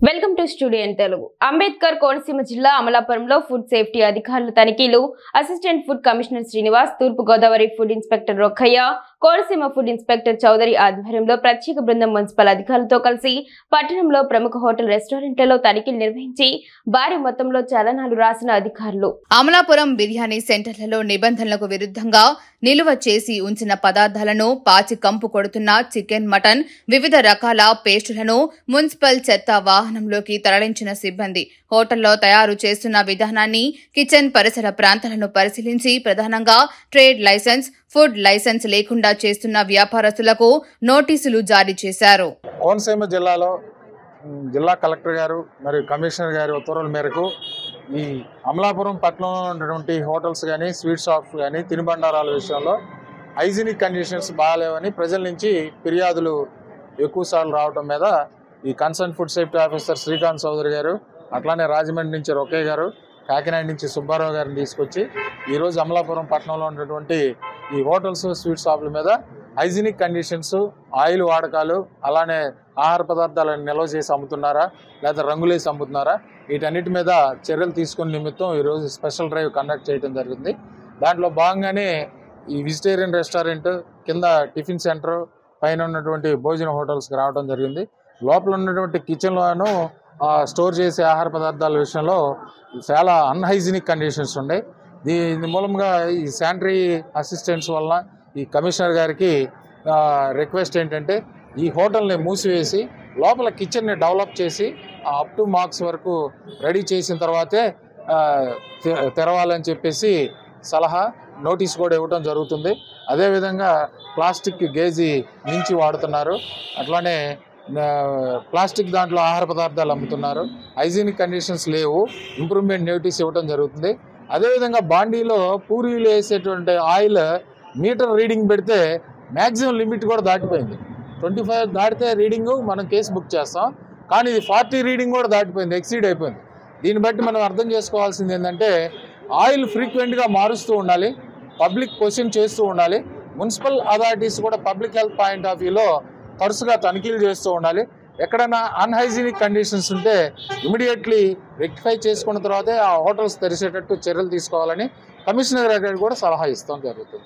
Welcome to studio in Telugu. Ambedkar Konaseema జిల్లా అమలాపురంలో food safety అధికారుల తనిఖీలు. అసిస్టెంట్ ఫుడ్ కమిషనర్ శ్రీనివాస్, తూర్పు Godavari food inspector Rokkaiah, Konaseema food inspector Chowdary ఆధ్వర్యంలో ప్రత్యేక బృందం మున్సిపల్ అధికారులతో కలిసి పట్టణంలో ప్రముఖ హోటల్ రెస్టారెంట్లలో తనిఖీలు నిర్వహించి భారీ మొత్తంలో చలనాలు రాసిన అధికారులు అమలాపురం బిర్యానీ సెంటర్లలో నిబంధనలకు విరుద్ధంగా నిలువ చేసి ఉంచిన పదార్థాలను పాచి కంపు కొడుతున్న చికెన్, మటన్, వివిధ రకాల పేస్టులను మున్సిపల్ చెత్త వాహనంలోకి తరలించిన సిబ్బంది హోటల్లో తయారు చేస్తున్న విధానాన్ని, కిచెన్ పరిసర ప్రాంతాలను పరిశీలించి ప్రధానంగా ట్రేడ్ లైసెన్స్, ఫుడ్ లైసెన్స్ లేకుండా చేస్తున్న వ్యాపారస్తులకు నోటీసులు జారీ చేశారు. కోనసీమ జిల్లాలో జిల్లా కలెక్టర్ గారు మరియు కమిషనర్ గారి ఉత్తర్వుల మేరకు ఈ అమలాపురం పట్టణంలో ఉన్నటువంటి హోటల్స్ కానీ, స్వీట్ షాప్స్ కానీ, తినుబండారాల విషయంలో హైజీనిక్ కండిషన్స్ బాగాలేవని ప్రజల నుంచి ఫిర్యాదులు ఎక్కువసార్లు రావడం మీద ఈ concern food safety officer Srikanth Chowdary గారు, అట్లానే రాజమండ్రి నుంచి రొక్కయ్య గారు, కాకినాడ నుంచి సుబ్బారావు గారిని తీసుకొచ్చి ఈరోజు అమలాపురం పట్టణంలో ఉన్నటువంటి ఈ హోటల్స్, స్వీట్ షాపుల మీద హైజీనిక్ కండిషన్స్, ఆయిల్ వాడకాలు, అలానే ఆహార పదార్థాలను నిల్వ చేసి అమ్ముతున్నారా లేదా రంగులేసి అమ్ముతున్నారా, వీటన్నిటి మీద చర్యలు తీసుకునే నిమిత్తం ఈరోజు స్పెషల్ డ్రైవ్ కండక్ట్ చేయడం జరిగింది. దాంట్లో భాగంగానే ఈ వెజిటేరియన్ రెస్టారెంట్ కింద టిఫిన్ సెంటర్ పైన ఉన్నటువంటి భోజన హోటల్స్కి రావడం జరిగింది. లోపల ఉన్నటువంటి కిచెన్లోనూ స్టోర్ చేసే ఆహార పదార్థాల విషయంలో చాలా అన్హైజీనిక్ కండిషన్స్ ఉన్నాయి. దీని మూలంగా ఈ శానిటరీ అసిస్టెంట్స్ వల్ల ఈ కమిషనర్ గారికి రిక్వెస్ట్ ఏంటంటే ఈ హోటల్ని మూసివేసి లోపల కిచెన్ని డెవలప్ చేసి అప్ టు మార్క్స్ వరకు రెడీ చేసిన తర్వాతే తెరవాలని చెప్పేసి సలహా, నోటీస్ కూడా ఇవ్వడం జరుగుతుంది. అదేవిధంగా ప్లాస్టిక్ గేజీ మించి వాడుతున్నారు, అట్లానే ప్లాస్టిక్ దాంట్లో ఆహార పదార్థాలు అమ్ముతున్నారు, హైజీనిక్ కండిషన్స్ లేవు, ఇంప్రూవ్మెంట్ నోటీస్ ఇవ్వడం జరుగుతుంది. అదేవిధంగా బాండీలో పూరీలు వేసేటువంటి ఆయిల్ మీటర్ రీడింగ్ పెడితే మ్యాక్సిమం లిమిట్ కూడా దాటిపోయింది. 25 దాటితే రీడింగు మనం కేసు బుక్ చేస్తాం, కానీ ఇది 40 రీడింగ్ కూడా దాటిపోయింది, ఎక్సీడ్ అయిపోయింది. దీన్ని బట్టి మనం అర్థం చేసుకోవాల్సింది ఏంటంటే ఆయిల్ ఫ్రీక్వెంట్గా మారుస్తూ ఉండాలి, పబ్లిక్ క్వశ్చన్ చేస్తూ ఉండాలి. మున్సిపల్ అథారిటీస్ కూడా పబ్లిక్ హెల్త్ పాయింట్ ఆఫ్ వ్యూలో తరచుగా తనిఖీలు చేస్తూ ఉండాలి. ఎక్కడైనా అన్హైజీనిక్ కండిషన్స్ ఉంటే ఇమీడియట్లీ రెక్టిఫై చేసుకున్న తర్వాతే ఆ హోటల్స్ తెరిచేటట్టు చర్యలు తీసుకోవాలని కమిషనర్ గారికి కూడా సలహా ఇస్తాం జరుగుతుంది.